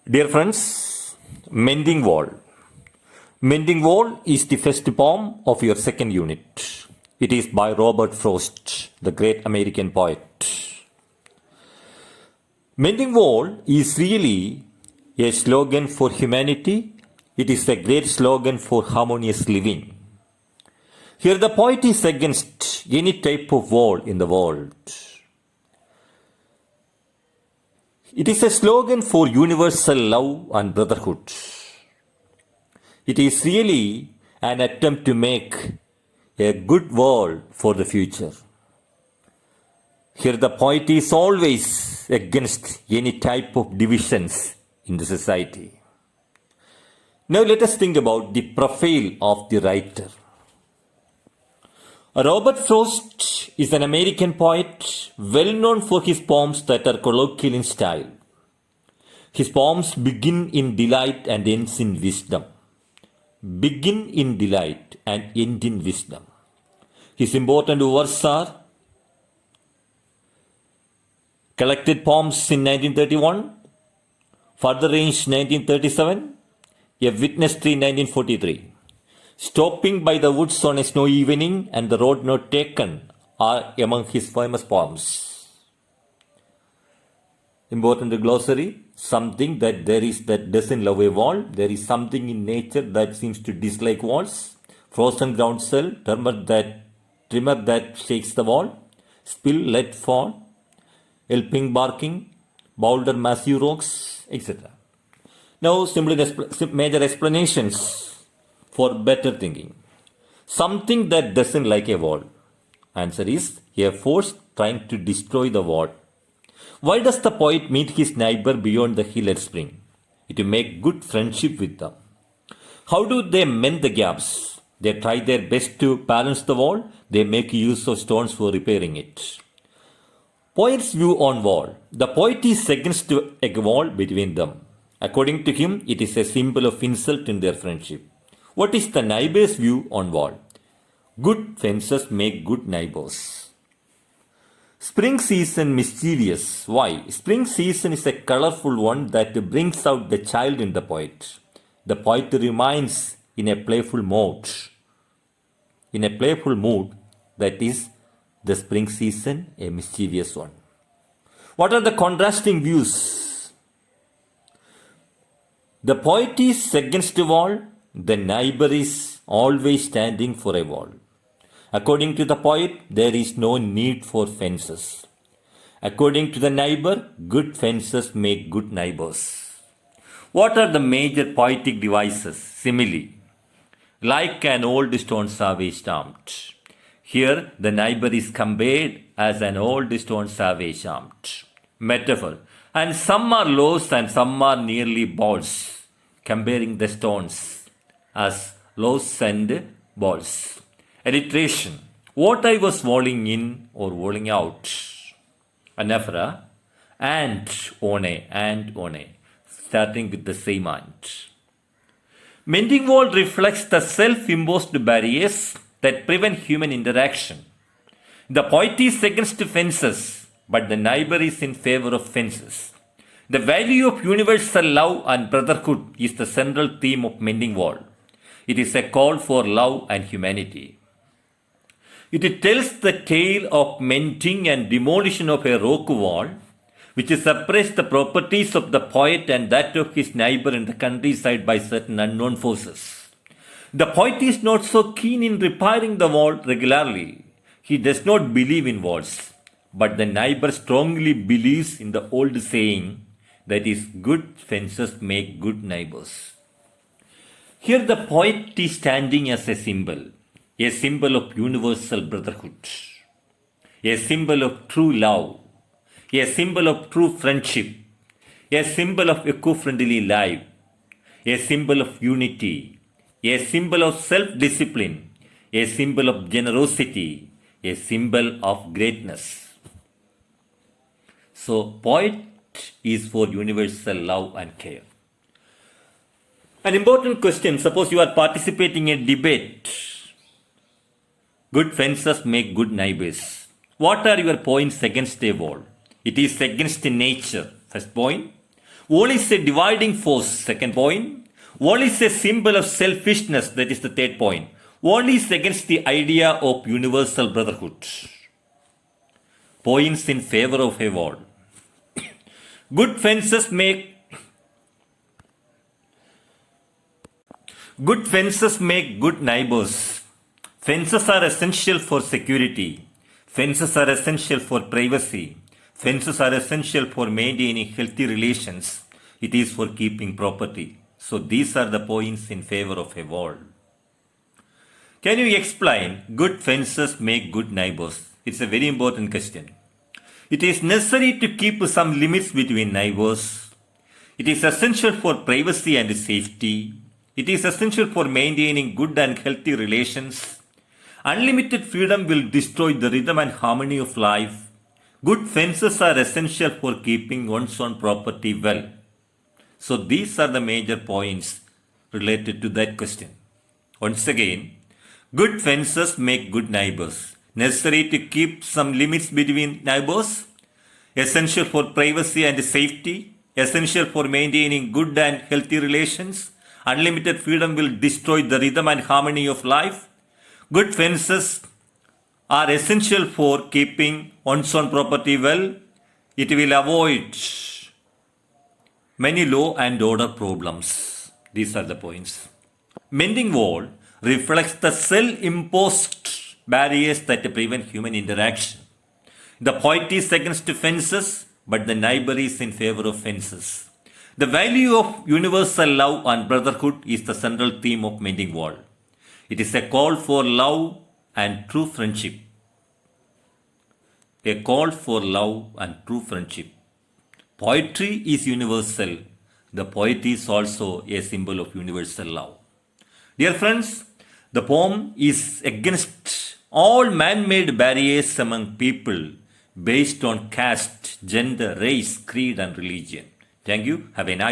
Dear friends, Mending Wall. Mending Wall is the first poem of your second unit. It is by Robert Frost, the great American poet. Mending Wall is really a slogan for humanity. It is a great slogan for harmonious living. Here the poet is against any type of wall in the world. It is a slogan for universal love and brotherhood. It is really an attempt to make a good world for the future. Here the poet is always against any type of divisions in the society. Now let us think about the profile of the writer. Robert Frost is an American poet well known for his poems that are colloquial in style. His poems begin in delight and ends in wisdom. Begin in delight and end in wisdom. His important works are Collected Poems in 1931, Further Range 1937, A Witness Tree 1943. Stopping by the woods on a snowy evening and the road not taken are among his famous poems. Important glossary, something that there is that doesn't love a wall. There is something in nature that seems to dislike walls. Frozen ground cell, trimmer that shakes the wall. Spill, let fall. Elping barking, boulder massive rocks, etc. Now major explanations for better thinking. Something that doesn't like a wall. Answer is a force trying to destroy the wall. Why does the poet meet his neighbor beyond the hill at spring? To make good friendship with them. How do they mend the gaps? They try their best to balance the wall. They make use of stones for repairing it. Poet's view on wall. The poet is against a wall between them. According to him, it is a symbol of insult in their friendship. What is the neighbor's view on wall? Good fences make good neighbors. Spring season mischievous. Why? Spring season is a colorful one that brings out the child in the poet. The poet remains in a playful mood. In a playful mood, that is the spring season, a mischievous one. What are the contrasting views? The poet is against a wall. The neighbor is always standing for a wall. According to the poet, there is no need for fences. According to the neighbor, good fences make good neighbors. What are the major poetic devices? Simile. Like an old stone savage stamped. Here, the neighbor is compared as an old stone savage stamped. Metaphor. And some are loaves and some are nearly balls. Comparing the stones as loaves and balls. Alliteration. What I was walling in or walling out. Anaphora. And one. Starting with the same and. Mending wall reflects the self-imposed barriers that prevent human interaction. The poet is against fences, but the neighbor is in favor of fences. The value of universal love and brotherhood is the central theme of Mending Wall. It is a call for love and humanity. It tells the tale of mending and demolition of a rock wall, which separates the properties of the poet and that of his neighbor in the countryside by certain unknown forces. The poet is not so keen in repairing the wall regularly. He does not believe in walls, but the neighbor strongly believes in the old saying that is, good fences make good neighbors. Here the poet is standing as a symbol of universal brotherhood, a symbol of true love, a symbol of true friendship, a symbol of eco-friendly life, a symbol of unity, a symbol of self-discipline, a symbol of generosity, a symbol of greatness. So, poet is for universal love and care. An important question, suppose you are participating in a debate. Good fences make good neighbors. What are your points against a wall? It is against nature. First point. Wall is a dividing force, second point. Wall is a symbol of selfishness, that is the third point. Wall is against the idea of universal brotherhood. Points in favor of a wall. Good fences make good neighbors. Fences are essential for security. Fences are essential for privacy. Fences are essential for maintaining healthy relations. It is for keeping property. So these are the points in favor of a wall. Can you explain good fences make good neighbors? It's a very important question. It is necessary to keep some limits between neighbors. It is essential for privacy and safety. It is essential for maintaining good and healthy relations. Unlimited freedom will destroy the rhythm and harmony of life. Good fences are essential for keeping one's own property well. So these are the major points related to that question. Once again, good fences make good neighbors. Necessary to keep some limits between neighbors. Essential for privacy and safety. Essential for maintaining good and healthy relations. Unlimited freedom will destroy the rhythm and harmony of life. Good fences are essential for keeping one's own property well. It will avoid many law and order problems. These are the points. Mending wall reflects the self-imposed barriers that prevent human interaction. The poet is against fences, but the neighbor is in favor of fences. The value of universal love and brotherhood is the central theme of Mending Wall. It is a call for love and true friendship. A call for love and true friendship. Poetry is universal. The poet is also a symbol of universal love. Dear friends, the poem is against all man-made barriers among people based on caste, gender, race, creed and religion. Thank you. Have a nice